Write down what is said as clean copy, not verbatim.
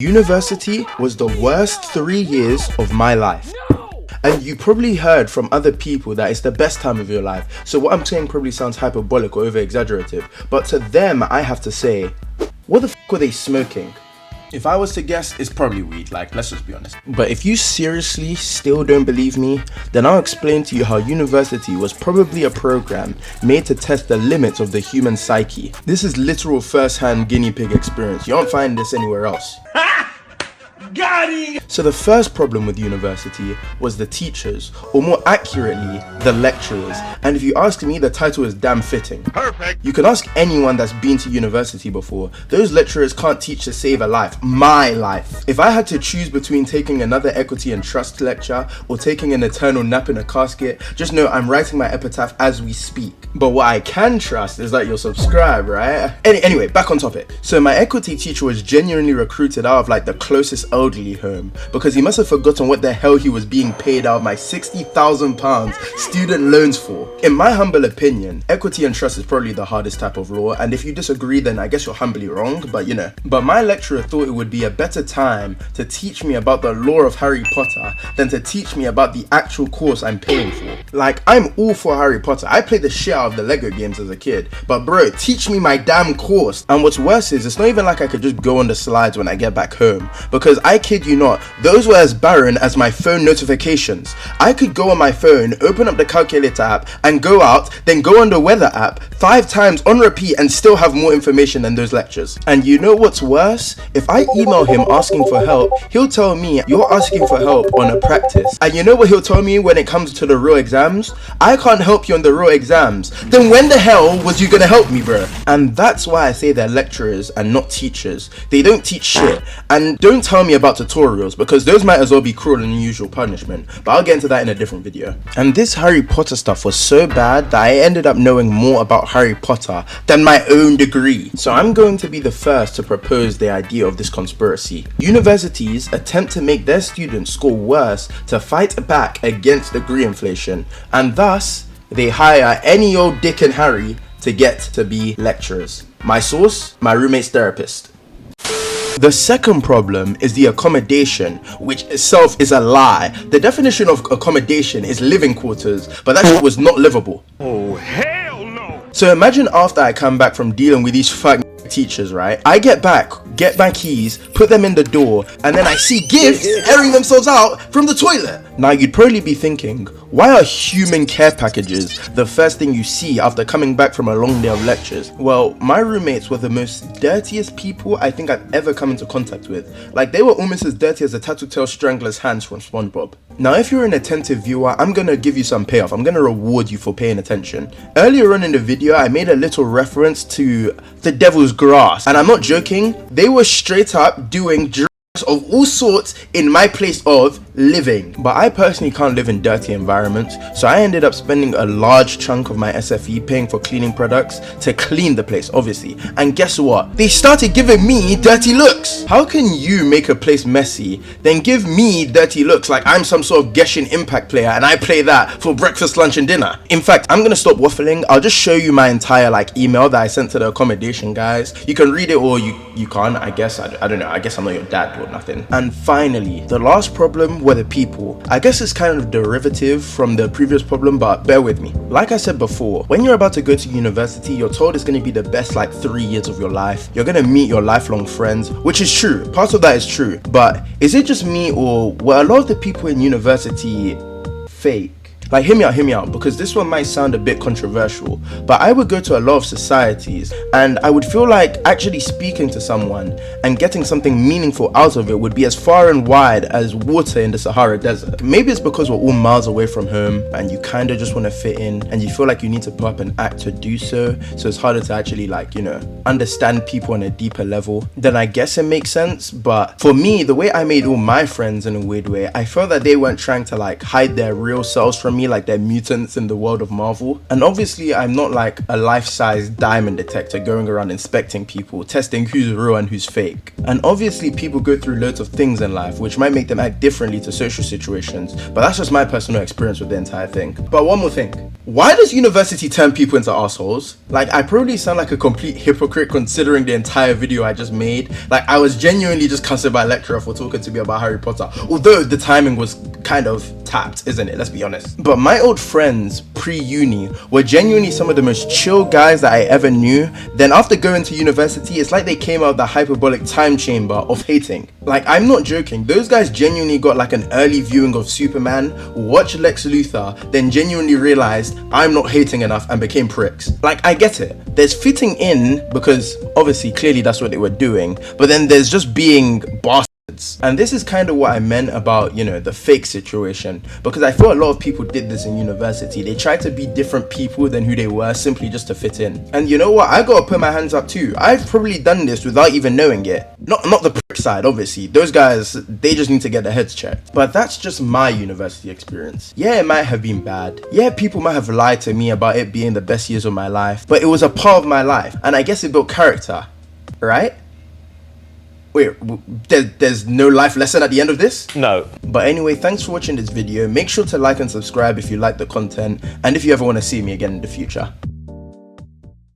University was the worst 3 years of my life. And you probably heard from other people that it's the best time of your life. So what I'm saying probably sounds hyperbolic or over-exaggerative. But to them, I have to say, what the f*** were they smoking? If I was to guess, it's probably weed, like, let's just be honest. But if you seriously still don't believe me, then I'll explain to you how university was probably a program made to test the limits of the human psyche. This is literal first-hand guinea pig experience. You won't find this anywhere else. Got it! So the first problem with university was the teachers, or more accurately, the lecturers. And if you ask me, the title is damn fitting. Perfect! You can ask anyone that's been to university before. Those lecturers can't teach to save a life. My life. If I had to choose between taking another equity and trust lecture or taking an eternal nap in a casket, just know I'm writing my epitaph as we speak. But what I can trust is that you'll subscribe, right? Anyway, back on topic. So my equity teacher was genuinely recruited out of like the closest elderly home because he must have forgotten what the hell he was being paid out of my £60,000 student loans for. In my humble opinion, equity and trust is probably the hardest type of law, and if you disagree then I guess you're humbly wrong, but you know. But my lecturer thought it would be a better time to teach me about the lore of Harry Potter than to teach me about the actual course I'm paying for. Like, I'm all for Harry Potter. I played the shit out of the Lego games as a kid, but bro, teach me my damn course. And what's worse is it's not even like I could just go on the slides when I get back home, because I kid you not, those were as barren as my phone notifications. I could go on my phone, open up the calculator app and go out, then go on the weather app 5 times on repeat and still have more information than those lectures. And you know what's worse? If I email him asking for help, he'll tell me you're asking for help on a practice. And you know what he'll tell me when it comes to the real exams? I can't help you on the real exams. Then when the hell was you gonna help me, bro? And that's why I say they're lecturers and not teachers. They don't teach shit. And don't tell me about tutorials, because those might as well be cruel and unusual punishment, but I'll get into that in a different video. And this Harry Potter stuff was so bad that I ended up knowing more about Harry Potter than my own degree. So I'm going to be the first to propose the idea of this conspiracy. Universities attempt to make their students score worse to fight back against degree inflation, and thus they hire any old Dick and Harry to get to be lecturers. My source? My roommate's therapist. The second problem is the accommodation, which itself is a lie. The definition of accommodation is living quarters, but that shit was not livable. Oh, hell no! So imagine after I come back from dealing with these fucking teachers, right? I get back, get my keys, put them in the door, and then I see gifts airing themselves out from the toilet. Now you'd probably be thinking, why are human care packages the first thing you see after coming back from a long day of lectures? Well, my roommates were the most dirtiest people I think I've ever come into contact with. Like, they were almost as dirty as the tattletale strangler's hands from SpongeBob. Now if you're an attentive viewer, I'm gonna give you some payoff. I'm gonna reward you for paying attention. Earlier on in the video, I made a little reference to the devil's grass, and I'm not joking. They were straight up doing drugs of all sorts in my place of living. But I personally can't live in dirty environments, so I ended up spending a large chunk of my SFE paying for cleaning products to clean the place, obviously. And guess what? They started giving me dirty looks. How can you make a place messy, then give me dirty looks like I'm some sort of Genshin Impact player and I play that for breakfast, lunch and dinner? In fact, I'm gonna stop waffling. I'll just show you my entire email that I sent to the accommodation guys. You can read it or you can't, I guess. I don't know, I guess I'm not your dad or nothing. And finally, the last problem were the people. I guess it's kind of derivative from the previous problem, but bear with me. Like I said before, when you're about to go to university, you're told it's going to be the best 3 years of your life. You're going to meet your lifelong friends, which is true. Part of that is true. But is it just me, or were a lot of the people in university fake? Like, hear me out, because this one might sound a bit controversial, but I would go to a lot of societies and I would feel like actually speaking to someone and getting something meaningful out of it would be as far and wide as water in the Sahara Desert. Maybe it's because we're all miles away from home and you kind of just want to fit in and you feel like you need to put up an act to do so it's harder to actually understand people on a deeper level. Then I guess it makes sense. But for me, the way I made all my friends in a weird way, I felt that they weren't trying to hide their real selves from me like they're mutants in the world of Marvel. And obviously I'm not like a life-size diamond detector going around inspecting people, testing who's real and who's fake. And obviously people go through loads of things in life which might make them act differently to social situations, but that's just my personal experience with the entire thing. But one more thing, why does university turn people into assholes? Like, I probably sound like a complete hypocrite considering the entire video I just made. Like, I was genuinely just cussing my lecturer for talking to me about Harry Potter, although the timing was kind of tapped, isn't it? Let's be honest. But my old friends pre-uni were genuinely some of the most chill guys that I ever knew. Then after going to university, it's like they came out of the hyperbolic time chamber of hating. Like, I'm not joking, those guys genuinely got like an early viewing of Superman, watched Lex Luthor, then genuinely realized I'm not hating enough and became pricks. Like, I get it, there's fitting in because obviously clearly that's what they were doing, but then there's just being bastards. And this is kind of what I meant about, you know, the fake situation, because I feel a lot of people did this in university. They tried to be different people than who they were simply just to fit in. And you know what, I gotta put my hands up too. I've probably done this without even knowing it. Not the prick side, obviously. Those guys, they just need to get their heads checked. But that's just my university experience. Yeah, it might have been bad. Yeah, people might have lied to me about it being the best years of my life, but it was a part of my life, and I guess it built character, right? Wait, there's no life lesson at the end of this? No. But anyway, thanks for watching this video. Make sure to like and subscribe if you like the content, and if you ever want to see me again in the future.